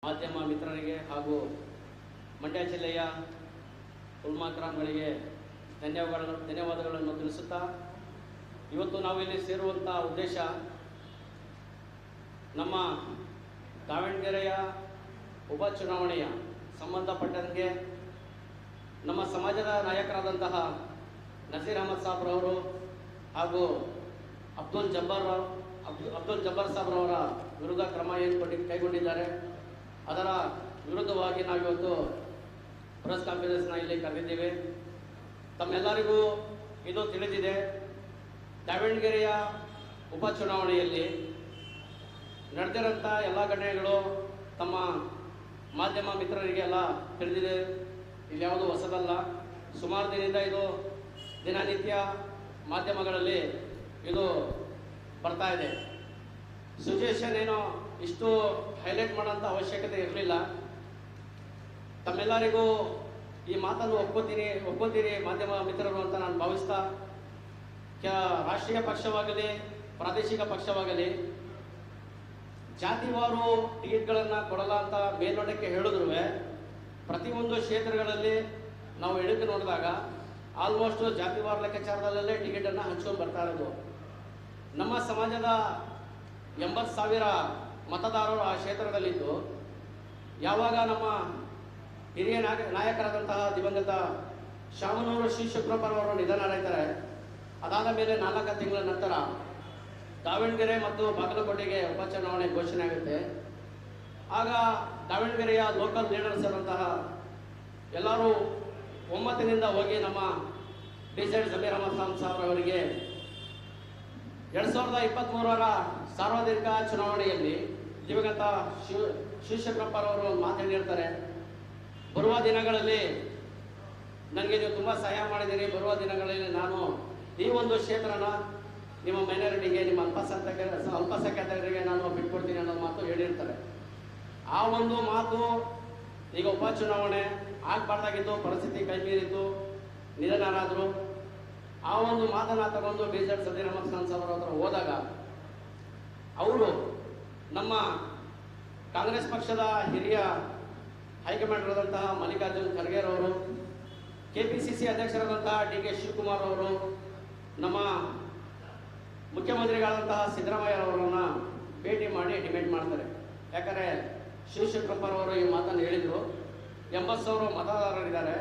ಮಾಧ್ಯಮ ಮಿತ್ರರಿಗೆ ಹಾಗೂ ಮಂಡ್ಯ ಜಿಲ್ಲೆಯ ಉಲ್ಮಾ ಗ್ರಾಮಗಳಿಗೆ ಧನ್ಯವಾದಗಳನ್ನು ತಿಳಿಸುತ್ತಾ, ಇವತ್ತು ನಾವು ಇಲ್ಲಿ ಸೇರುವಂಥ ಉದ್ದೇಶ ನಮ್ಮ ದಾವಣಗೆರೆಯ ಉಪಚುನಾವಣೆಯ ಸಂಬಂಧಪಟ್ಟಂಗೆ ನಮ್ಮ ಸಮಾಜದ ನಾಯಕರಾದಂತಹ ನಸೀರ್ ಅಹಮದ್ ಸಾಬ್ರವರು ಹಾಗೂ ಅಬ್ದುಲ್ ಜಬ್ಬಾರ್ ಸಾಬ್ರವರ ವಿರುದ್ಧ ಕ್ರಮ ಕೈಗೊಂಡಿದ್ದಾರೆ. ಅದರ ವಿರುದ್ಧವಾಗಿ ನಾವಿವತ್ತು ಪ್ರೆಸ್ ಕಾನ್ಫರೆನ್ಸ್ನ ಇಲ್ಲಿ ಕರೆದಿದ್ದೇವೆ. ತಮ್ಮೆಲ್ಲರಿಗೂ ಇದು ತಿಳಿದಿದೆ, ದಾವಣಗೆರೆಯ ಉಪಚುನಾವಣೆಯಲ್ಲಿ ನಡೆದಿರೋಂಥ ಎಲ್ಲ ಘಟನೆಗಳು ತಮ್ಮ ಮಾಧ್ಯಮ ಮಿತ್ರರಿಗೆಲ್ಲ ತಿಳಿದಿದೆ. ಇಲ್ಲಿ ಯಾವುದು ಹೊಸದಲ್ಲ. ಸುಮಾರು ದಿನದಿಂದ ಇದು ದಿನನಿತ್ಯ ಮಾಧ್ಯಮಗಳಲ್ಲಿ ಇದು ಬರ್ತಾ ಇದೆ. ಸಿಚುವೇಶನ್ ಏನೋ ಇಷ್ಟು ಹೈಲೈಟ್ ಮಾಡೋಂಥ ಅವಶ್ಯಕತೆ ಇರಲಿಲ್ಲ. ತಮ್ಮೆಲ್ಲರಿಗೂ ಈ ಮಾತನ್ನು ಒಪ್ಕೋತೀರಿ ಮಾಧ್ಯಮ ಮಿತ್ರರು ಅಂತ ನಾನು ಭಾವಿಸ್ತಾ, ರಾಷ್ಟ್ರೀಯ ಪಕ್ಷವಾಗಲಿ ಪ್ರಾದೇಶಿಕ ಪಕ್ಷವಾಗಲಿ ಜಾತಿವಾರು ಟಿಕೆಟ್ಗಳನ್ನು ಕೊಡಲ್ಲ ಅಂತ ಮೇಲ್ನೋಟಕ್ಕೆ ಹೇಳಿದ್ರು ಪ್ರತಿಯೊಂದು ಕ್ಷೇತ್ರಗಳಲ್ಲಿ ನಾವು ಎಣಿಕೆ ನೋಡಿದಾಗ ಆಲ್ಮೋಸ್ಟ್ ಜಾತಿವಾರ ಲೆಕ್ಕಾಚಾರದಲ್ಲೇ ಟಿಕೆಟನ್ನು ಹಂಚ್ಕೊಂಡು ಬರ್ತಾ ಇರೋದು. ನಮ್ಮ ಸಮಾಜದ 80,000 ಮತದಾರರು ಆ ಕ್ಷೇತ್ರದಲ್ಲಿದ್ದು, ಯಾವಾಗ ನಮ್ಮ ಹಿರಿಯ ನಾಯಕರಾದಂತಹ ದಿವಂಗತ ಶಾಮನೂರು ಶಿವಶುಕ್ರಪ್ಪರವರು ನಿಧನರಾಗ್ತಾರೆ, ಅದಾದ ಮೇಲೆ 4 ತಿಂಗಳ ನಂತರ ದಾವಣಗೆರೆ ಮತ್ತು ಬಾಗಲಕೋಟೆಗೆ ಉಪಚುನಾವಣೆ ಘೋಷಣೆ ಆಗುತ್ತೆ. ಆಗ ದಾವಣಗೆರೆಯ ಲೋಕಲ್ ಲೀಡರ್ಸ್ ಆದಂತಹ ಎಲ್ಲರೂ ಒಮ್ಮತ್ತಿನಿಂದ ಹೋಗಿ ನಮ್ಮ ಡಿಸೈಡ್ ಜಮೀರ್ ಅಹಮದ್ ಖಾನ್ ಸಾಹೇಬ್ ಅವರಿಗೆ 2023ರ ಸಾರ್ವತ್ರಿಕ ಚುನಾವಣೆಯಲ್ಲಿ ದಿವಂಗತ ಶಿವಶಂಕರಪ್ಪರವರು ಮಾತನಾಡಿರ್ತಾರೆ, ಬರುವ ದಿನಗಳಲ್ಲಿ ನನಗೆ ನೀವು ತುಂಬ ಸಹಾಯ ಮಾಡಿದ್ದೀರಿ, ಬರುವ ದಿನಗಳಲ್ಲಿ ನಾನು ಈ ಒಂದು ಕ್ಷೇತ್ರನ ನಿಮ್ಮ ಮೈನಾರಿಟಿಗೆ, ನಿಮ್ಮ ಅಲ್ಪಸಂಖ್ಯಾತರಿಗೆ ನಾನು ಬಿಟ್ಕೊಡ್ತೀನಿ ಅನ್ನೋ ಮಾತು ಹೇಳಿರ್ತಾರೆ. ಆ ಒಂದು ಮಾತು ಈಗ ಉಪಚುನಾವಣೆ ಆಗಬಾರ್ದಾಗಿತ್ತು, ಪರಿಸ್ಥಿತಿ ಕೈ ಮೀರಿತು, ನಿಧನರಾದರು. ಆ ಒಂದು ಮಾತನ್ನು ತಗೊಂಡು ಬೇಜಾರ್ ಸದೀರ್ ಅಹಮದ್ ಖಾನ್ ಸಾಹೇಬ್ ಹತ್ರ ಹೋದಾಗ ಅವರು ನಮ್ಮ ಕಾಂಗ್ರೆಸ್ ಪಕ್ಷದ ಹಿರಿಯ ಹೈಕಮಾಂಡರ್ ಆದಂತಹ ಮಲ್ಲಿಕಾರ್ಜುನ್ ಖರ್ಗೆ ಅವರು, KPCC ಅಧ್ಯಕ್ಷರಾದಂತಹ DK ಶಿವಕುಮಾರ್ ಅವರು, ನಮ್ಮ ಮುಖ್ಯಮಂತ್ರಿಗಳಾದಂತಹ ಸಿದ್ದರಾಮಯ್ಯ ಅವರನ್ನು ಭೇಟಿ ಮಾಡಿ ಡಿಮ್ಯಾಂಡ್ ಮಾಡ್ತಾರೆ. ಯಾಕಂದರೆ ಶಿವಶಂಕರಪ್ಪರವರು ಈ ಮಾತನ್ನು ಹೇಳಿದರು, 80,000 ಮತದಾರರಿದ್ದಾರೆ,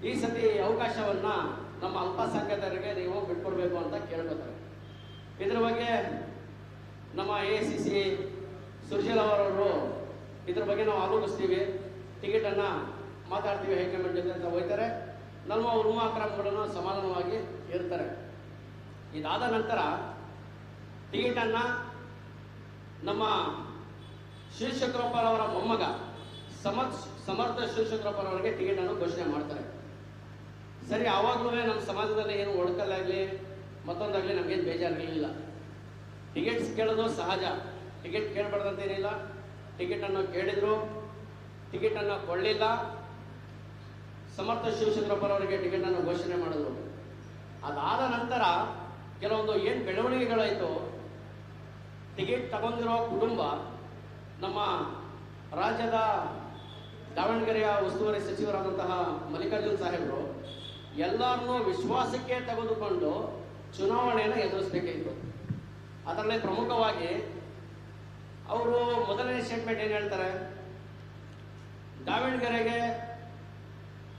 ಈ ಸತಿ ಅವಕಾಶವನ್ನು ನಮ್ಮ ಅಲ್ಪಸಂಖ್ಯಾತರಿಗೆ ನೀವು ಬಿಟ್ಕೊಡ್ಬೇಕು ಅಂತ ಕೇಳ್ಕೊತಾರೆ. ಇದ್ರ ಬಗ್ಗೆ ನಮ್ಮ AICC ಸುರ್ಜೇಲ್ ಅವರವರು ಇದ್ರ ಬಗ್ಗೆ ನಾವು ಆಲೋಚಿಸ್ತೀವಿ, ಟಿಕೆಟನ್ನು ಮಾತಾಡ್ತೀವಿ ಹೈಕಮಾಂಡ್ ಜೊತೆ ಅಂತ ಹೋಗ್ತಾರೆ. ನಮ್ಮ ಉಲ್ಮಾ ಕ್ರಮಗಳನ್ನು ಸಮಾಧಾನವಾಗಿ ಇರ್ತಾರೆ. ಇದಾದ ನಂತರ ಟಿಕೆಟನ್ನು ನಮ್ಮ ಶಿವಶಂಕರಪ್ಪರವರ ಮೊಮ್ಮಗ ಸಮರ್ಥ ಶಿವಶಂಕರಪ್ಪರವರಿಗೆ ಟಿಕೆಟನ್ನು ಘೋಷಣೆ ಮಾಡ್ತಾರೆ. ಸರಿ, ಆವಾಗಲೂ ನಮ್ಮ ಸಮಾಜದಲ್ಲಿ ಏನು ಒಡಕಲ್ಲಾಗಲಿ ಮತ್ತೊಂದಾಗಲಿ ನಮಗೇನು ಬೇಜಾರಿರಲಿಲ್ಲ. ಟಿಕೆಟ್ಸ್ ಕೇಳೋದು ಸಹಜ, ಟಿಕೆಟ್ ಕೇಳಬಾರ್ದಂತೇನಿಲ್ಲ. ಟಿಕೆಟನ್ನು ಕೇಳಿದ್ರು, ಟಿಕೆಟನ್ನು ಕೊಳ್ಳಿಲ್ಲ. ಸಮರ್ಥ ಶಿವಶಂಕರಪ್ಪರವರಿಗೆ ಟಿಕೆಟನ್ನು ಘೋಷಣೆ ಮಾಡಿದ್ರು. ಅದಾದ ನಂತರ ಕೆಲವೊಂದು ಏನು ಬೆಳವಣಿಗೆಗಳಾಯಿತು, ಟಿಕೆಟ್ ತಗೊಂಡಿರೋ ಕುಟುಂಬ ನಮ್ಮ ರಾಜ್ಯದ ದಾವಣಗೆರೆಯ ಉಸ್ತುವಾರಿ ಸಚಿವರಾದಂತಹ ಮಲ್ಲಿಕಾರ್ಜುನ್ ಸಾಹೇಬರು ಎಲ್ಲರನ್ನೂ ವಿಶ್ವಾಸಕ್ಕೆ ತೆಗೆದುಕೊಂಡು ಚುನಾವಣೆಯನ್ನು ಎದುರಿಸಬೇಕಾಯಿತು. ಅದರಲ್ಲಿ ಪ್ರಮುಖವಾಗಿ ಅವರು ಮೊದಲನೇ ಸ್ಟೇಟ್ಮೆಂಟ್ ಏನು ಹೇಳ್ತಾರೆ, ದಾವಣಗೆರೆಗೆ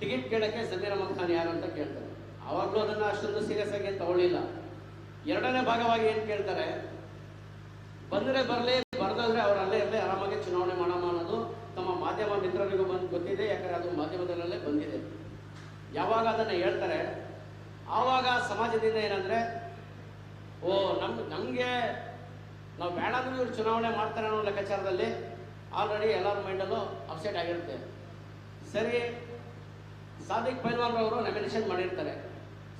ಟಿಕೆಟ್ ಕೇಳೋಕ್ಕೆ ಜಮೀರ್ ಅಹಮದ್ ಖಾನ್ ಯಾರು ಅಂತ ಕೇಳ್ತಾರೆ. ಆವಾಗಲೂ ಅದನ್ನು ಅಷ್ಟೊಂದು ಸೀರಿಯಸ್ ಆಗಿ ತಗೊಳ್ಳಿಲ್ಲ. ಎರಡನೇ ಭಾಗವಾಗಿ ಏನು ಕೇಳ್ತಾರೆ, ಬಂದರೆ ಬರಲಿ, ಬರದಾದ್ರೆ ಅವ್ರು ಅಲ್ಲೇ ಇರಲಿ, ಆರಾಮಾಗಿ ಚುನಾವಣೆ ಮಾಡೋಣ ಅನ್ನೋದು ತಮ್ಮ ಮಾಧ್ಯಮ ಮಿತ್ರರಿಗೂ ಗೊತ್ತಿದೆ. ಯಾಕಂದರೆ ಅದು ಮಾಧ್ಯಮದಲ್ಲೇ ಬಂದಿದೆ. ಯಾವಾಗ ಅದನ್ನು ಹೇಳ್ತಾರೆ ಆವಾಗ ಸಮಾಜದಿಂದ ಏನಂದರೆ, ಓ ನಮಗೆ ನಾವು ಬೇಡ ಅಂದ್ರೆ ಇವ್ರು ಚುನಾವಣೆ ಮಾಡ್ತಾರೆ ಅನ್ನೋ ಲೆಕ್ಕಾಚಾರದಲ್ಲಿ ಆಲ್ರೆಡಿ ಎಲ್ಲರ ಮೈಂಡಲ್ಲೂ ಅಪ್ಸೆಟ್ ಆಗಿರುತ್ತೆ. ಸರಿ, ಸಾದಿಕ್ ಪೈಲ್ವಾನ್ರವರು ನಾಮಿನೇಷನ್ ಮಾಡಿರ್ತಾರೆ.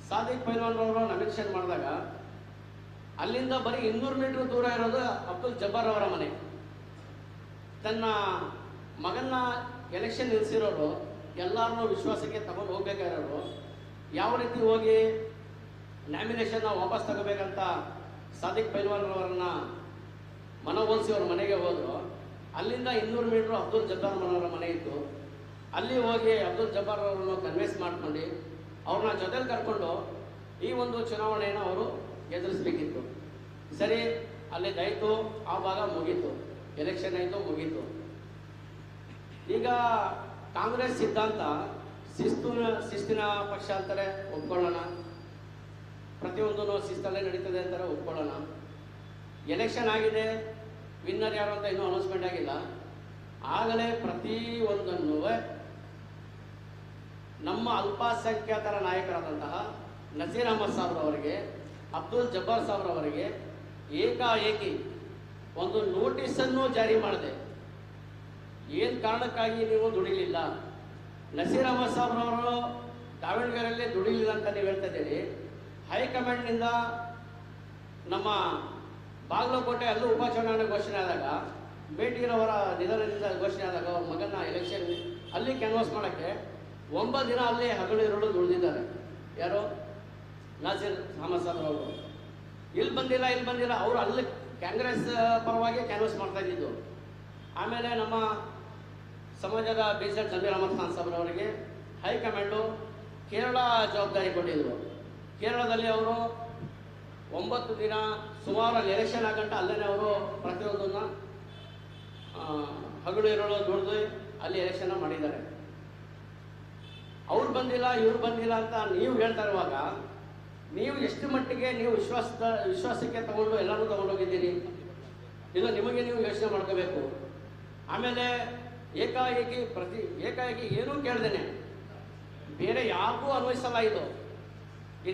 ಸಾದಿಕ್ ಪೈಲ್ವಾನ್ರವರು ನಾಮಿನೇಷನ್ ಮಾಡಿದಾಗ ಅಲ್ಲಿಂದ ಬರೀ 200 ಮೀಟರ್ ದೂರ ಇರೋದು ಅಬ್ದುಲ್ ಜಬ್ಬಾರ್ ಅವರ ಮನೆ. ತನ್ನ ಮಗನ್ನ ಎಲೆಕ್ಷನ್ ನಿಲ್ಲಿಸಿರೋರು ಎಲ್ಲರನ್ನೂ ವಿಶ್ವಾಸಕ್ಕೆ ತಗೊಂಡು ಹೋಗ್ಬೇಕಾಗಿರೋರು ಯಾವ ರೀತಿ ಹೋಗಿ ನಾಮಿನೇಷನ್ನ ವಾಪಸ್ ತಗೋಬೇಕಂತ ಸಾದಿಕ್ ಪೈಲ್ವಾನ್ರವರನ್ನ ಮನವೊಲಿಸಿ ಅವ್ರ ಮನೆಗೆ ಹೋದ್ರು. ಅಲ್ಲಿಂದ 200 ಮೀಟ್ರು ಅಬ್ದುಲ್ ಜಬ್ಬಾರ್ ಅವರ ಮನೆ ಇತ್ತು. ಅಲ್ಲಿ ಹೋಗಿ ಅಬ್ದುಲ್ ಜಬ್ಬಾರ್ ಅವರನ್ನು ಕನ್ವಿನ್ಸ್ ಮಾಡ್ಕೊಂಡು ಅವ್ರನ್ನ ಜೊತೆಲಿ ಕರ್ಕೊಂಡು ಈ ಒಂದು ಚುನಾವಣೆಯನ್ನು ಅವರು ಎದುರಿಸಬೇಕಿತ್ತು. ಸರಿ, ಅಲ್ಲಿದ್ದಾಯಿತು, ಆ ಭಾಗ ಮುಗೀತು, ಎಲೆಕ್ಷನ್ ಆಯಿತು, ಮುಗೀತು. ಈಗ ಕಾಂಗ್ರೆಸ್ ಸಿದ್ಧಾಂತ ಶಿಸ್ತಿನ ಪಕ್ಷ ಅಂತಾರೆ, ಒಪ್ಕೊಳ್ಳೋಣ. ಪ್ರತಿಯೊಂದೂ ಶಿಸ್ತಲ್ಲೇ ನಡೀತದೆ ಅಂತಾರೆ, ಒಪ್ಕೊಳ್ಳೋಣ. ಎಲೆಕ್ಷನ್ ಆಗಿದೆ, ವಿನ್ನರ್ ಯಾರು ಅಂತ ಇನ್ನೂ ಅನೌನ್ಸ್ಮೆಂಟ್ ಆಗಿಲ್ಲ. ಆಗಲೇ ಪ್ರತಿಯೊಂದನ್ನು ನಮ್ಮ ಅಲ್ಪಸಂಖ್ಯಾತರ ನಾಯಕರಾದಂತಹ ನಸೀರ್ ಅಹಮದ್ ಸಾಬ್ರವರಿಗೆ, ಅಬ್ದುಲ್ ಜಬ್ಬಾರ್ ಸಾಬ್ರವರಿಗೆ ಏಕಾಏಕಿ ಒಂದು ನೋಟಿಸನ್ನು ಜಾರಿ ಮಾಡಿದೆ. ಏನು ಕಾರಣಕ್ಕಾಗಿ ನೀವು ದುಡಿಲಿಲ್ಲ? ನಸೀರ್ ಅಹಮದ್ ಸಾಬ್ರವರು ದಾವಣಗೆರೆಯಲ್ಲಿ ದುಡಿಲಿಲ್ಲ ಅಂತ ನೀವು ಹೇಳ್ತಾ ಇದ್ದೀರಿ. ಹೈಕಮಾಂಡ್ನಿಂದ ನಮ್ಮ ಬಾಗಲಕೋಟೆ ಅಲ್ಲೂ ಉಪಚುನಾವಣೆ ಘೋಷಣೆ ಆದಾಗ, ಬೇಟಿರವರ ನಿಧನದಿಂದ ಘೋಷಣೆ ಆದಾಗ ಅವ್ರ ಮಗನ ಎಲೆಕ್ಷನ್ ಅಲ್ಲಿ ಕ್ಯಾನ್ವಾಸ್ ಮಾಡೋಕ್ಕೆ 9 ದಿನ ಅಲ್ಲಿ ಹಗಲಿರುಳು ದುಡಿದಿದ್ದಾರೆ. ಯಾರು? ನಸೀರ್ ಅಹಮದ್ ಸಾಬ್ರವರು. ಇಲ್ಲಿ ಬಂದಿಲ್ಲ. ಅವರು ಅಲ್ಲಿ ಕಾಂಗ್ರೆಸ್ ಪರವಾಗಿ ಕ್ಯಾನ್ವಾಸ್ ಮಾಡ್ತಾ ಇದ್ದಿದ್ದು. ಆಮೇಲೆ ನಮ್ಮ ಸಮಾಜದ BZ ಜಮೀರ್ ಅಹಮದ್ ಖಾನ್ ಸಾಬ್ರವರಿಗೆ ಹೈಕಮಾಂಡು ಕೇರಳ ಜವಾಬ್ದಾರಿ ಕೊಟ್ಟಿದ್ರು. ಕೇರಳದಲ್ಲಿ ಅವರು 9 ದಿನ ಸುಮಾರು ಅಲ್ಲಿ ಎಲೆಕ್ಷನ್ ಆಗಂಟ ಅಲ್ಲೇ ಅವರು ಪ್ರತಿಯೊಂದನ್ನು ಹಗಲು ಇರೋಳು ದುಡಿದು ಅಲ್ಲಿ ಎಲೆಕ್ಷನ್ ಮಾಡಿದ್ದಾರೆ. ಅವ್ರು ಬಂದಿಲ್ಲ, ಇವ್ರು ಬಂದಿಲ್ಲ ಅಂತ ನೀವು ಹೇಳ್ತಾ ಇರುವಾಗ ನೀವು ಎಷ್ಟು ಮಟ್ಟಿಗೆ ನೀವು ವಿಶ್ವಾಸಕ್ಕೆ ತಗೊಂಡು ಎಲ್ಲರೂ ತಗೊಂಡೋಗಿದ್ದೀರಿ? ಇದು ನಿಮಗೆ ನೀವು ಯೋಚನೆ ಮಾಡ್ಕೋಬೇಕು. ಆಮೇಲೆ ಏಕಾಏಕಿ ಏನೂ ಕೇಳ್ದೇನೆ ಬೇರೆ ಯಾರಿಗೂ ಅನ್ವಯಿಸಲ್ಲ. ಇದು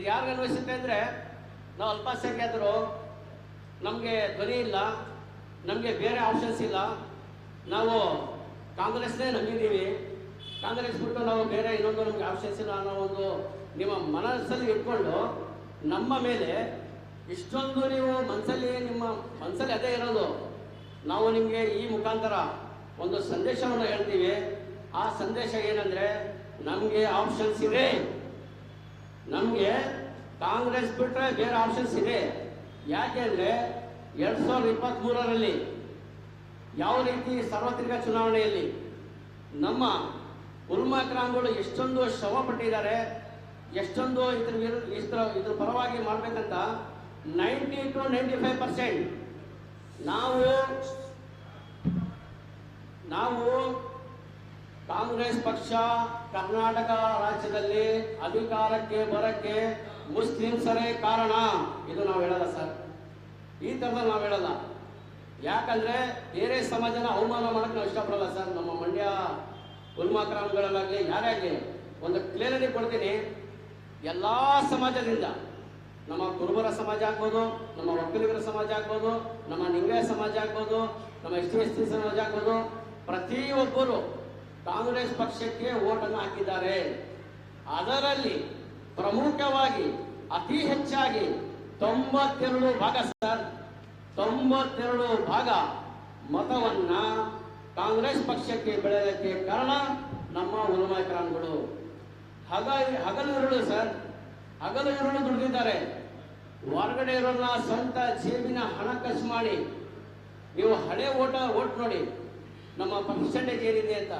ಯಾರಿಗೆ ಅನ್ವಯಿಸುತ್ತೆ ಅಂದರೆ, ನಾವು ಅಲ್ಪಸಂಖ್ಯಾತರು, ನಮಗೆ ಧ್ವನಿ ಇಲ್ಲ, ನಮಗೆ ಬೇರೆ ಆಪ್ಷನ್ಸ್ ಇಲ್ಲ, ನಾವು ಕಾಂಗ್ರೆಸ್ನೇ ನಂಬಿದ್ದೀವಿ, ಕಾಂಗ್ರೆಸ್ ಬಿಟ್ಟು ನಾವು ಬೇರೆ ಇನ್ನೊಂದು ನಮಗೆ ಆಪ್ಷನ್ಸ್ ಇಲ್ಲ ಅನ್ನೋ ಒಂದು ನಿಮ್ಮ ಮನಸ್ಸಲ್ಲಿ ಇಟ್ಕೊಂಡು ನಮ್ಮ ಮೇಲೆ ಇಷ್ಟೊಂದು ನೀವು ನಿಮ್ಮ ಮನಸ್ಸಲ್ಲಿ ಅದೇ ಇರೋದು. ನಾವು ನಿಮಗೆ ಈ ಮುಖಾಂತರ ಒಂದು ಸಂದೇಶವನ್ನು ಹೇಳ್ತೀವಿ. ಆ ಸಂದೇಶ ಏನಂದರೆ, ನಮಗೆ ಆಪ್ಷನ್ಸ್ ಇದೆ, ನಮಗೆ ಕಾಂಗ್ರೆಸ್ ಬಿಟ್ಟರೆ ಬೇರೆ ಆಪ್ಷನ್ಸ್ ಇದೆ. ಯಾಕೆಂದರೆ 2023ರಲ್ಲಿ ಯಾವ ರೀತಿ ಸಾರ್ವತ್ರಿಕ ಚುನಾವಣೆಯಲ್ಲಿ ನಮ್ಮ ಉಲ್ಮಾ ಕ್ರಾಮ್ಗಳು ಎಷ್ಟೊಂದು ಶ್ರಮ ಪಟ್ಟಿದ್ದಾರೆ, ಎಷ್ಟೊಂದು ಇದ್ರ ಪರವಾಗಿ ಮಾಡಬೇಕಂತ 90 to 95% ನಾವು ಕಾಂಗ್ರೆಸ್ ಪಕ್ಷ ಕರ್ನಾಟಕ ರಾಜ್ಯದಲ್ಲಿ ಅಧಿಕಾರಕ್ಕೆ ಬರಕ್ಕೆ ಮುಸ್ಲಿಮ್ಸರೇ ಕಾರಣ. ಇದು ನಾವು ಹೇಳಲ್ಲ ಸರ್, ಈ ಥರದಲ್ಲಿ ನಾವು ಹೇಳಲ್ಲ. ಯಾಕಂದರೆ ಬೇರೆ ಸಮಾಜನ ಅವಮಾನ ಮಾಡೋಕ್ಕೆ ನಾವು ಇಷ್ಟಪಡಲ್ಲ ಸರ್. ನಮ್ಮ ಮಂಡ್ಯ ಉಲ್ಮಾ ಕ್ರಾಮ್ಗಳಲ್ಲಾಗಲಿ ಯಾರೇ ಆಗಲಿ ಒಂದು ಕ್ಲಿಯರಿಟಿ ಕೊಡ್ತೀನಿ. ಎಲ್ಲ ಸಮಾಜದಿಂದ, ನಮ್ಮ ಕುರುಬರ ಸಮಾಜ ಆಗ್ಬೋದು, ನಮ್ಮ ಒಕ್ಕಲಿಗರ ಸಮಾಜ ಆಗ್ಬೋದು, ನಮ್ಮ ನಿಂಗಾಯ ಸಮಾಜ ಆಗ್ಬೋದು, ನಮ್ಮ ST ಸಮಾಜ ಆಗ್ಬೋದು, ಪ್ರತಿಯೊಬ್ಬರು ಕಾಂಗ್ರೆಸ್ ಪಕ್ಷಕ್ಕೆ ಓಟನ್ನು ಹಾಕಿದ್ದಾರೆ. ಅದರಲ್ಲಿ ಪ್ರಮುಖವಾಗಿ ಅತಿ ಹೆಚ್ಚಾಗಿ 92 ಭಾಗ ಸರ್, 92 ಭಾಗ ಮತವನ್ನ ಕಾಂಗ್ರೆಸ್ ಪಕ್ಷಕ್ಕೆ ಬೆಳೆಯೋದಕ್ಕೆ ಕಾರಣ ನಮ್ಮ ಉಲಮಾ ಕ್ರಾಮ್ಗಳು. ಹಗಲು ಸರ್, ಹಗಲು ಇರುಳು ದುಡಿದಿದ್ದಾರೆ. ಹೊರಗಡೆ ಇರೋನ್ನ ಸ್ವಂತ ಜೇಬಿನ ಹಣ ಖರ್ಚು ಮಾಡಿ, ನೀವು ಹಳೆ ಓಟ್ ನೋಡಿ ನಮ್ಮ ಪರ್ಸೆಂಟೇಜ್ ಏನಿದೆ ಅಂತ.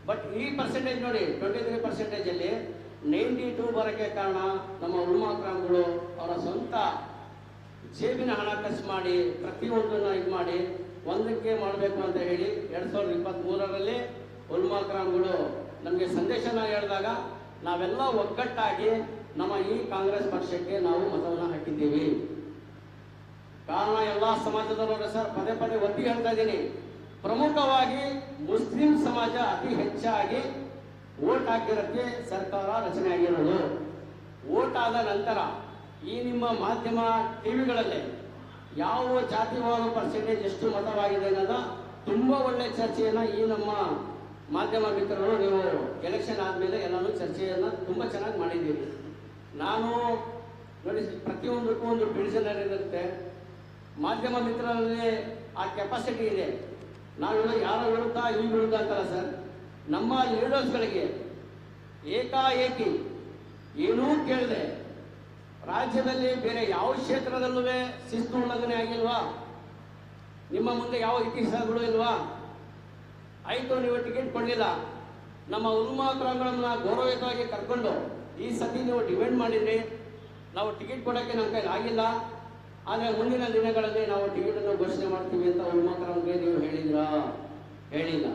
ಬಟ್ ಈ ಪರ್ಸೆಂಟೇಜ್ ನೋಡಿ, 23% 92 ಬರೋಕ್ಕೆ ಕಾರಣ ನಮ್ಮ ಉಲ್ಮಾ ಕ್ರಾಮ್ಗಳು ಅವರ ಸ್ವಂತ ಜೇಬಿನ ಹಣ ಖರ್ಚು ಮಾಡಿ ಪ್ರತಿಯೊಂದನ್ನ ಇದು ಮಾಡಿ ಒಂದಕ್ಕೆ ಮಾಡಬೇಕು ಅಂತ ಹೇಳಿ 2023ರಲ್ಲಿ ಉಲ್ಮಾ ಕ್ರಾಮ್ಗಳು ನಮಗೆ ಸಂದೇಶನ ಹೇಳಿದಾಗ ನಾವೆಲ್ಲ ಒಗ್ಗಟ್ಟಾಗಿ ನಮ್ಮ ಈ ಕಾಂಗ್ರೆಸ್ ಪಕ್ಷಕ್ಕೆ ನಾವು ಮತವನ್ನು ಹಾಕಿದ್ದೀವಿ. ಕಾರಣ ಎಲ್ಲ ಸಮಾಜದವರು ಸರ್, ಪದೇ ಪದೇ ಒತ್ತಿ ಹೇಳ್ತಾ ಇದ್ದೀನಿ, ಪ್ರಮುಖವಾಗಿ ಮುಸ್ಲಿಂ ಸಮಾಜ ಅತಿ ಹೆಚ್ಚಾಗಿ ಓಟ್ ಹಾಕಿರೋಕ್ಕೆ ಸರ್ಕಾರ ರಚನೆ ಆಗಿರೋದು. ಓಟ್ ಆದ ನಂತರ ಈ ನಿಮ್ಮ ಮಾಧ್ಯಮ ಟಿವಿಗಳಲ್ಲಿ ಯಾವ ಜಾತಿವಾದ ಪರ್ಸೆಂಟೇಜ್ ಎಷ್ಟು ಮತವಾಗಿದೆ ಅನ್ನೋದ ತುಂಬ ಒಳ್ಳೆ ಚರ್ಚೆಯನ್ನು ಈ ನಮ್ಮ ಮಾಧ್ಯಮ ಮಿತ್ರರು ನೀವು ಎಲೆಕ್ಷನ್ ಆದಮೇಲೆ ಎಲ್ಲನೂ ಚರ್ಚೆಯನ್ನು ತುಂಬ ಚೆನ್ನಾಗಿ ಮಾಡಿದ್ದೀರಿ. ನಾನು ನೋಡಿ, ಪ್ರತಿಯೊಂದಕ್ಕೂ ಒಂದು ಡಿವಿಷನರ್ ಇರುತ್ತೆ. ಮಾಧ್ಯಮ ಮಿತ್ರರಲ್ಲಿ ಆ ಕೆಪಾಸಿಟಿ ಇದೆ. ನಾವು ಯಾರೋ ವಿರುದ್ಧ ಈ ವಿರುದ್ಧ ಅಂತಲ್ಲ ಸರ್, ನಮ್ಮ ಲೀಡರ್ಸ್ಗಳಿಗೆ ಏಕಾಏಕಿ ಏನೂ ಕೇಳಿದೆ ರಾಜ್ಯದಲ್ಲಿ ಬೇರೆ ಯಾವ ಕ್ಷೇತ್ರದಲ್ಲೂ ಶಿಸ್ತು ಉಲ್ಲಂಘನೆ ಆಗಿಲ್ವಾ? ನಿಮ್ಮ ಮುಂದೆ ಯಾವ ಇತಿಹಾಸಗಳು ಇಲ್ವಾ? ಆಯಿತು, ನೀವು ಟಿಕೆಟ್ ಕೊಡಲಿಲ್ಲ, ನಮ್ಮ ಉನ್ಮಾಕ್ರಗಳನ್ನ ಗೌರವಯುತವಾಗಿ ಕರ್ಕೊಂಡು ಈ ಸತಿ ನೀವು ಡಿಮ್ಯಾಂಡ್ ಮಾಡಿದ್ರಿ, ನಾವು ಟಿಕೆಟ್ ಕೊಡೋಕ್ಕೆ ನಮ್ಮ ಕೈಲಿ ಆಗಿಲ್ಲ, ಆದರೆ ಮುಂದಿನ ದಿನಗಳಲ್ಲಿ ನಾವು ಟಿಕೆಟನ್ನು ಘೋಷಣೆ ಮಾಡ್ತೀವಿ ಅಂತ ಉನ್ಮಾಕ್ರಮ್ಗೆ ನೀವು ಹೇಳಿದ್ರಾ? ಹೇಳಿಲ್ಲ.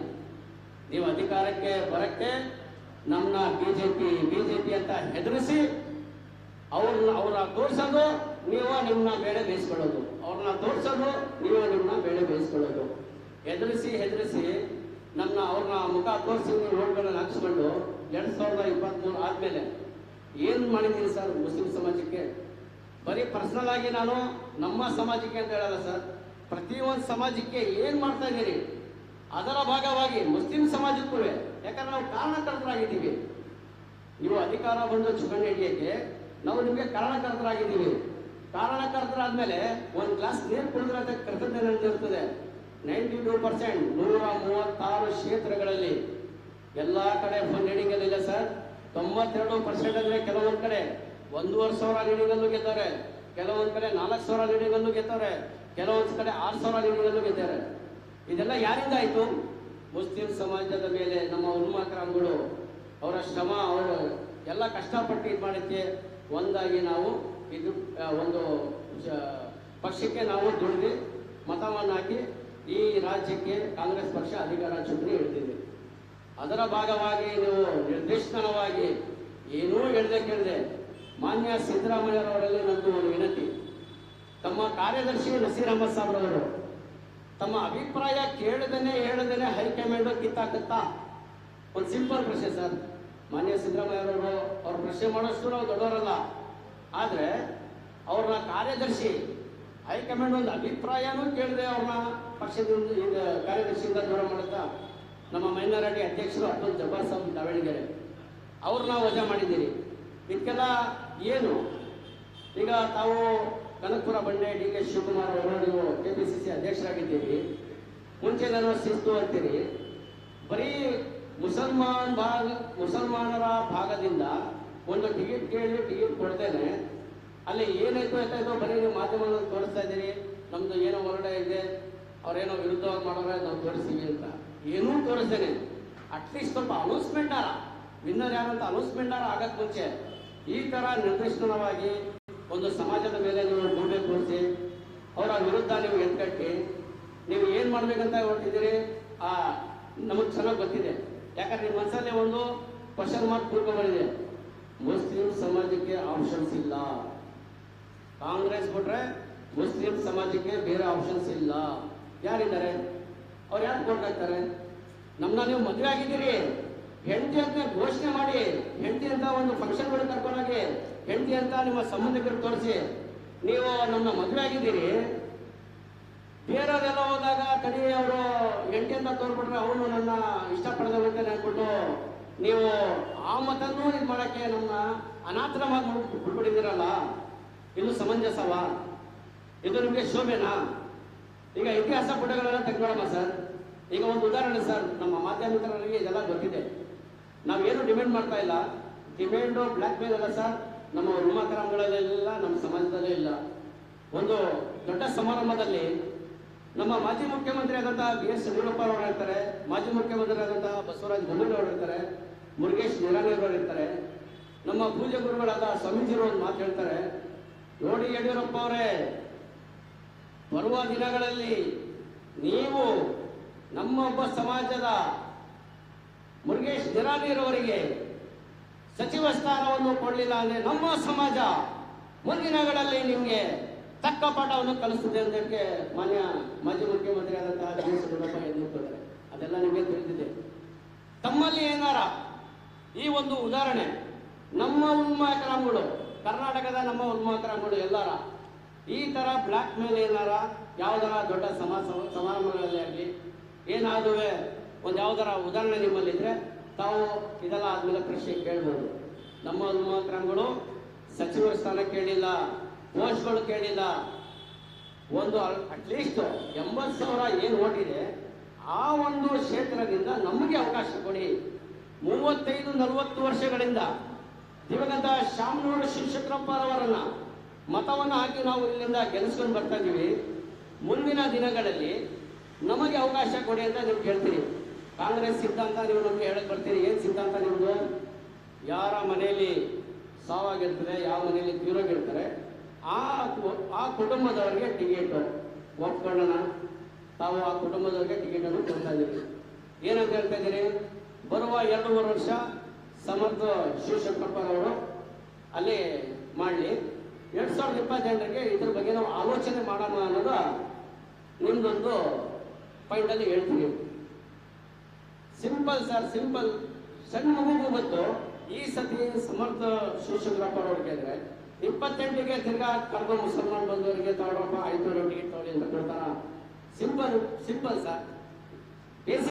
ನೀವು ಅಧಿಕಾರಕ್ಕೆ ಬರಕ್ಕೆ ನಮ್ಮನ್ನ ಬಿಜೆಪಿ ಅಂತ ಹೆದರಿಸಿ ಅವ್ರನ್ನ ತೋರಿಸೋದು, ನೀವು ನಿಮ್ಮನ್ನ ಬೇಳೆ ಬೇಯಿಸ್ಕೊಳ್ಳೋದು, ಅವ್ರನ್ನ ತೋರಿಸೋದು, ನೀವು ನಿಮ್ಮನ್ನ ಬೇಳೆ ಬೇಯಿಸ್ಕೊಳ್ಳೋದು. ಹೆದರಿಸಿ ಅವ್ರನ್ನ ಮುಖ ತೋರಿಸಿ ರೋಡ್ಗಳನ್ನು ಹಾಕಿಸ್ಕೊಂಡು 2023 ಆದಮೇಲೆ ಏನು ಮಾಡಿದ್ದೀನಿ ಸರ್ ಮುಸ್ಲಿಂ ಸಮಾಜಕ್ಕೆ? ಬರೀ ಪರ್ಸನಲ್ ಆಗಿ ನಾನು ನಮ್ಮ ಸಮಾಜಕ್ಕೆ ಅಂತ ಹೇಳಲ್ಲ ಸರ್, ಪ್ರತಿಯೊಂದು ಸಮಾಜಕ್ಕೆ ಏನು ಮಾಡ್ತಾ ಇದ್ದೀರಿ ಅದರ ಭಾಗವಾಗಿ ಮುಸ್ಲಿಂ ಸಮಾಜಕ್ಕೂ, ಯಾಕಂದ್ರೆ ನಾವು ಕಾರಣಕರ್ತರಾಗಿದ್ದೀವಿ. ನೀವು ಅಧಿಕಾರ ಬಂದು ಚುನಾವಣೆ ಹಿಡಿಯಕ್ಕೆ ನಾವು ನಿಮಗೆ ಕಾರಣಕರ್ತರಾಗಿದ್ದೀವಿ. ಕಾರಣಕರ್ತರಾದ್ಮೇಲೆ ಒಂದು ಗ್ಲಾಸ್ ನೀರು ಕುಡಿದ್ರೆ ಅಂತ ಕರ್ತವ್ಯ ಇರ್ತದೆ. 92% 136 ಕ್ಷೇತ್ರಗಳಲ್ಲಿ ಎಲ್ಲ ಕಡೆ ಲೀಡಿಂಗ್ ಇಲ್ಲ ಸರ್. 92% ಅಂದ್ರೆ ಕೆಲವೊಂದು ಕಡೆ 1,500 ಲೀಡಿಂಗಲ್ಲೂ ಗೆದ್ದವ್ರೆ, ಕೆಲವೊಂದು ಕಡೆ 4,000 ಲೀಡಿಂಗಲ್ಲೂ ಗೆದ್ದವ್ರೆ, ಕೆಲವೊಂದು ಕಡೆ 6,000 ಲೀಡಿಂಗಲ್ಲೂ ಗೆದ್ದಾರೆ. ಇದೆಲ್ಲ ಯಾರಿಂದ ಆಯಿತು? ಮುಸ್ಲಿಂ ಸಮಾಜದ ಮೇಲೆ ನಮ್ಮ ಉನ್ಮಾಕ್ರಾಮ್ಗಳು ಅವರ ಶ್ರಮ, ಅವರು ಎಲ್ಲ ಕಷ್ಟಪಟ್ಟು ಇದು ಮಾಡೋಕ್ಕೆ ಒಂದಾಗಿ ನಾವು ಇದು ಒಂದು ಪಕ್ಷಕ್ಕೆ ನಾವು ದುಡಿದು ಮತವನ್ನು ಹಾಕಿ ಈ ರಾಜ್ಯಕ್ಕೆ ಕಾಂಗ್ರೆಸ್ ಪಕ್ಷ ಅಧಿಕಾರ ಚುನಾವಣೆ ಹಿಡಿದಿದೆ. ಅದರ ಭಾಗವಾಗಿ ನೀವು ನಿರ್ದೇಶನವಾಗಿ ಏನೂ ಕೇಳದೆ ಮಾನ್ಯ ಸಿದ್ದರಾಮಯ್ಯರವರಲ್ಲಿ ನಂದು ಒಂದು ವಿನಂತಿ, ತಮ್ಮ ಕಾರ್ಯದರ್ಶಿ ನಸೀರ್ ಅಹಮದ್ ಸಾಬ್ರವರು ತಮ್ಮ ಅಭಿಪ್ರಾಯ ಹೇಳದೇನೆ ಹೈಕಮಾಂಡ್ ಕಿತ್ತಾಕತ್ತಾ? ಒಂದು ಸಿಂಪಲ್ ಪ್ರಶ್ನೆ ಸರ್. ಮಾನ್ಯ ಸಿದ್ದರಾಮಯ್ಯರವರು ಅವ್ರ ಪ್ರಶ್ನೆ ಮಾಡೋಷ್ಟು ನಾವು ದೊಡ್ಡವರಲ್ಲ, ಆದರೆ ಅವ್ರನ್ನ ಕಾರ್ಯದರ್ಶಿ ಹೈಕಮಾಂಡ್ ಒಂದು ಅಭಿಪ್ರಾಯನೂ ಕೇಳದೆ ಅವ್ರನ್ನ ಪಕ್ಷದಿಂದ ಕಾರ್ಯದರ್ಶಿಯಿಂದ ದೂರ ಮಾಡುತ್ತಾ ನಮ್ಮ ಮೈನಾರಿಟಿ ಅಧ್ಯಕ್ಷರು ಅಬ್ದುಲ್ ಜಬ್ಬಾರ್ ಸಾಬ್ ದಾವಣಗೆರೆ ಅವ್ರನ್ನ ವಜಾ ಮಾಡಿದ್ದೀರಿ. ಇದಕ್ಕೆಲ್ಲ ಏನು? ಈಗ ತಾವು ಕನಕಪುರ ಬಂಡೆ DK ಶಿವಕುಮಾರ್ ಅವರು ನೀವು KPCC ಅಧ್ಯಕ್ಷರಾಗಿದ್ದೀರಿ, ಮುಂಚೆ ನಾನು ಶಿಸ್ತು ಅಂತೀರಿ. ಬರೀ ಮುಸಲ್ಮಾನರ ಭಾಗದಿಂದ ಒಂದು ಟಿಕೆಟ್ ಕೇಳಿ ಟಿಕೆಟ್ ಕೊಡ್ತೇನೆ, ಅಲ್ಲಿ ಏನಾಯ್ತು ಆಯ್ತಾಯ್ತು ಬರೀ ನೀವು ಮಾಧ್ಯಮದಲ್ಲಿ ತೋರಿಸ್ತಾ ಇದ್ದೀರಿ, ನಮ್ದು ಏನೋ ಹೊರಗಡೆ ಇದೆ, ಅವ್ರೇನೋ ವಿರುದ್ಧವಾಗಿ ಮಾಡೋರೆ ನಾವು ತೋರಿಸ್ತೀವಿ ಅಂತ. ಏನೂ ತೋರಿಸ್ತೇನೆ, ಅಟ್ಲೀಸ್ಟ್ ಸ್ವಲ್ಪ ಅನೌನ್ಸ್ಮೆಂಟಾರ ವಿನ್ನರ್ ಯಾರಂತ ಅನೌನ್ಸ್ಮೆಂಟಾರ ಆಗಕ್ಕೆ ಮುಂಚೆ ಈ ಥರ ನಿರ್ದೇಶನವಾಗಿ ಒಂದು ಸಮಾಜದ ಮೇಲೆ ನೀವು ಗೊಂಬೆ ತೋರಿಸಿ ಅವರ ವಿರುದ್ಧ ನೀವು ಎತ್ಕಟ್ಟಿ ನೀವು ಏನು ಮಾಡ್ಬೇಕಂತ ಹೊರಟಿದ್ದೀರಿ ನಮಗೆ ಚೆನ್ನಾಗಿ ಗೊತ್ತಿದೆ. ಯಾಕಂದ್ರೆ ನಿಮ್ಮ ಮನಸ್ಸಲ್ಲೇ ಒಂದು ಕ್ವಶನ್ ಮಾರ್ಕ್ ತಿಳ್ಕೊಂಡ್ಬಂದಿದೆ. ಮುಸ್ಲಿಂ ಸಮಾಜಕ್ಕೆ ಆಪ್ಷನ್ಸ್ ಇಲ್ಲ, ಕಾಂಗ್ರೆಸ್ ಬಿಟ್ರೆ ಮುಸ್ಲಿಂ ಸಮಾಜಕ್ಕೆ ಬೇರೆ ಆಪ್ಷನ್ಸ್ ಇಲ್ಲ. ಯಾರಿದ್ದಾರೆ? ಅವ್ರು ಯಾರು ಕೊಡ್ಬೇಕಾಗ್ತಾರೆ? ನಮ್ಮನ್ನ ನೀವು ಮದುವೆ ಆಗಿದ್ದೀರಿ, ಹೆಂಡತಿ ಅಂತ ಘೋಷಣೆ ಮಾಡಿ, ಹೆಂಡತಿ ಅಂತ ಒಂದು ಫಂಕ್ಷನ್ಗಳು ಕರ್ಕೊಂಡೋಗಿ ಹೆಂಡತಿ ಅಂತ ನಿಮ್ಮ ಸಂಬಂಧಿಕರು ತೋರಿಸಿ ನೀವು ನಮ್ಮನ್ನ ಮದುವೆ ಆಗಿದ್ದೀರಿ. ಬೇರೆಯವರೆಲ್ಲ ಹೋದಾಗ ತಡಿ ಅವರು ಹೆಂಡತಿ ಅಂತ ತೋರ್ಬಿಟ್ರೆ ಅವನು ನನ್ನ ಇಷ್ಟಪಡದೆ ಹೋಗ್ತಾನೆ ಅಂದ್ಬಿಟ್ಟು ನೀವು ಆ ಮತನೂ ಇದು ಮಾಡೋಕ್ಕೆ ನಮ್ಮ ಅನಾಥರವಾಗಿ ಬಿಟ್ಬಿಟ್ಟಿದ್ದೀರಲ್ಲ, ಇದು ಸಮಂಜಸವಾ? ಇದು ನಿಮಗೆ ಶೋಭೆನಾ? ಈಗ ಇತಿಹಾಸ ಪುಟಗಳೆಲ್ಲ ತೆಗೆದುಕೊಳ್ಳೋಣ ಸರ್. ಈಗ ಒಂದು ಉದಾಹರಣೆ ಸರ್, ನಮ್ಮ ಮಾಧ್ಯಮಿಕರಿಗೆ ಇದೆಲ್ಲ ಗೊತ್ತಿದೆ. ನಾವೇನು ಡಿಮ್ಯಾಂಡ್ ಮಾಡ್ತಾ ಇಲ್ಲ, ಡಿಮ್ಯಾಂಡು ಬ್ಲ್ಯಾಕ್ ಮೇಲ್ ಅಲ್ಲ ಸರ್. ನಮ್ಮ ಉನ್ಮಾಕ್ರಾಮ್ಗಳಲ್ಲೆಲ್ಲ ನಮ್ಮ ಸಮಾಜದಲ್ಲೇ ಇಲ್ಲ. ಒಂದು ದೊಡ್ಡ ಸಮಾರಂಭದಲ್ಲಿ ನಮ್ಮ ಮಾಜಿ ಮುಖ್ಯಮಂತ್ರಿ ಆದಂತಹ BS ಯಡಿಯೂರಪ್ಪ ಅವರು ಇರ್ತಾರೆ, ಮಾಜಿ ಮುಖ್ಯಮಂತ್ರಿ ಆದಂತಹ ಬಸವರಾಜ ಬೊಮ್ಮಾಯಿ ಅವರು ಇರ್ತಾರೆ, ಮುರುಗೇಶ್ ನಿರಾಣಿ ಅವರು ಇರ್ತಾರೆ, ನಮ್ಮ ಪೂಜೆ ಗುರುಗಳಾದ ಸ್ವಾಮೀಜಿರು ಒಂದು ಮಾತು ಹೇಳ್ತಾರೆ, ನೋಡಿ ಯಡಿಯೂರಪ್ಪ ಅವರೇ, ಬರುವ ದಿನಗಳಲ್ಲಿ ನೀವು ನಮ್ಮೊಬ್ಬ ಸಮಾಜದ ಮುರುಗೇಶ್ ನಿರಾಣಿರವರಿಗೆ ಸಚಿವ ಸ್ಥಾನವನ್ನು ಕೊಡಲಿಲ್ಲ ಅಂದ್ರೆ ನಮ್ಮ ಸಮಾಜ ಮುಂದಿನಗಳಲ್ಲಿ ನಿಮಗೆ ತಕ್ಕ ಪಾಠವನ್ನು ಕಲಿಸ್ತದೆ ಅಂತ ಮಾನ್ಯ ಮಾಜಿ ಮುಖ್ಯಮಂತ್ರಿ ಆದಂತಹ BS ಯಡಿಯೂರಪ್ಪ ಎನ್ನುತ್ತಾರೆ. ಅದೆಲ್ಲ ನಿಮಗೆ ತಿಳಿದಿದೆ. ತಮ್ಮಲ್ಲಿ ಏನಾರ ಈ ಒಂದು ಉದಾಹರಣೆ, ನಮ್ಮ ಉನ್ಮಾಕ್ರಾಮ್ಗಳು, ಕರ್ನಾಟಕದ ನಮ್ಮ ಉನ್ಮಾಕ್ರಾಮ್ಗಳು ಎಲ್ಲಾರ ಈ ಥರ ಬ್ಲ್ಯಾಕ್ ಮೇಲ್ ಏನಾರ ಯಾವುದರ ದೊಡ್ಡ ಸಮಾರಂಭಗಳಲ್ಲಿ ಆಗಲಿ ಏನಾದರೂ ಒಂದು ಯಾವುದರ ಉದಾಹರಣೆ ನಿಮ್ಮಲ್ಲಿದ್ದರೆ ತಾವು ಇದೆಲ್ಲ ಆದಮೇಲೆ ಪ್ರಶ್ನೆ ಕೇಳ್ಬೋದು. ನಮ್ಮ ಉನ್ಮಾಕ್ರಾಮ್ಗಳು ಸಚಿವರ ಸ್ಥಾನ ಕೇಳಿಲ್ಲ, ಪೋಸ್ಟ್ಗಳು ಕೇಳಿಲ್ಲ. ಒಂದು ಅಟ್ಲೀಸ್ಟ್ 80,000 ಏನು ಓಟಿದೆ ಆ ಒಂದು ಕ್ಷೇತ್ರದಿಂದ ನಮಗೆ ಅವಕಾಶ ಕೊಡಿ. 35-40 ವರ್ಷಗಳಿಂದ ದಿವಂಗತ ಶಾಮನೂರು ಶಿವಶಂಕರಪ್ಪರವರನ್ನ ಮತವನ್ನು ಹಾಕಿ ನಾವು ಇಲ್ಲಿಂದ ಗೆಲ್ಲಿಸ್ಕೊಂಡು ಬರ್ತಾ ಇದ್ದೀವಿ. ಮುಂದಿನ ದಿನಗಳಲ್ಲಿ ನಮಗೆ ಅವಕಾಶ ಕೊಡಿ ಅಂತ ನೀವು ಕೇಳ್ತೀರಿ. ಕಾಂಗ್ರೆಸ್ ಸಿದ್ಧಾಂತ ನೀವು ನಮಗೆ ಹೇಳಕ್ ಬರ್ತೀರಿ. ಏನ್ ಸಿದ್ಧಾಂತ ನಿಮ್ದು? ಯಾರ ಮನೆಯಲ್ಲಿ ಸಾವಾಗಿರ್ತದೆ, ಯಾವ ಮನೆಯಲ್ಲಿ ತೀರೋಗಿರ್ತಾರೆ ಆ ಕುಟುಂಬದವರಿಗೆ ಟಿಕೆಟ್ ಒಪ್ಕೊಳ್ಳೋಣ. ತಾವು ಆ ಕುಟುಂಬದವರಿಗೆ ಟಿಕೆಟ್ ಅನ್ನು ಕೊಡ್ತಾ ಇದ್ದೀರಿ. ಏನಂತ ಹೇಳ್ತಾ ಇದ್ದೀರಿ? ಬರುವ 2-3 ವರ್ಷ ಸಮರ್ಥ ಶಿವಶಂಕರಪ್ಪನವರು ಅಲ್ಲಿ ಮಾಡಲಿ, 2028ಗೆ ಇದ್ರ ಬಗ್ಗೆ ನಾವು ಆಲೋಚನೆ ಮಾಡೋಣ ಅನ್ನೋದು ನಿಮ್ದೊಂದು ಪಾಯಿಂಟ್ ಅಲ್ಲಿ ಹೇಳ್ತೀವಿ. Simple sir, simple. ಸಣ್ಣ ಮಗುಗೂ ಗೊತ್ತು ಈ ಸತಿ ಸಮರ್ಥ ಶಿವಶಂಕರಪ್ಪನವ್ರಿಗೆ ಅಂದ್ರೆ 28ಗೆ ತಿರ್ಗಾ ಕರ್ಕೊಂಡು ಮುಸಲ್ಮಾನ್ ಬಂದವರಿಗೆ ತಗೊಳಪ್ಪ 500 ಟಿಕೆಟ್ ತಗೊಳ್ಳಿ ಅಂತ ಕೊಡ್ತಾರ. Simple sir.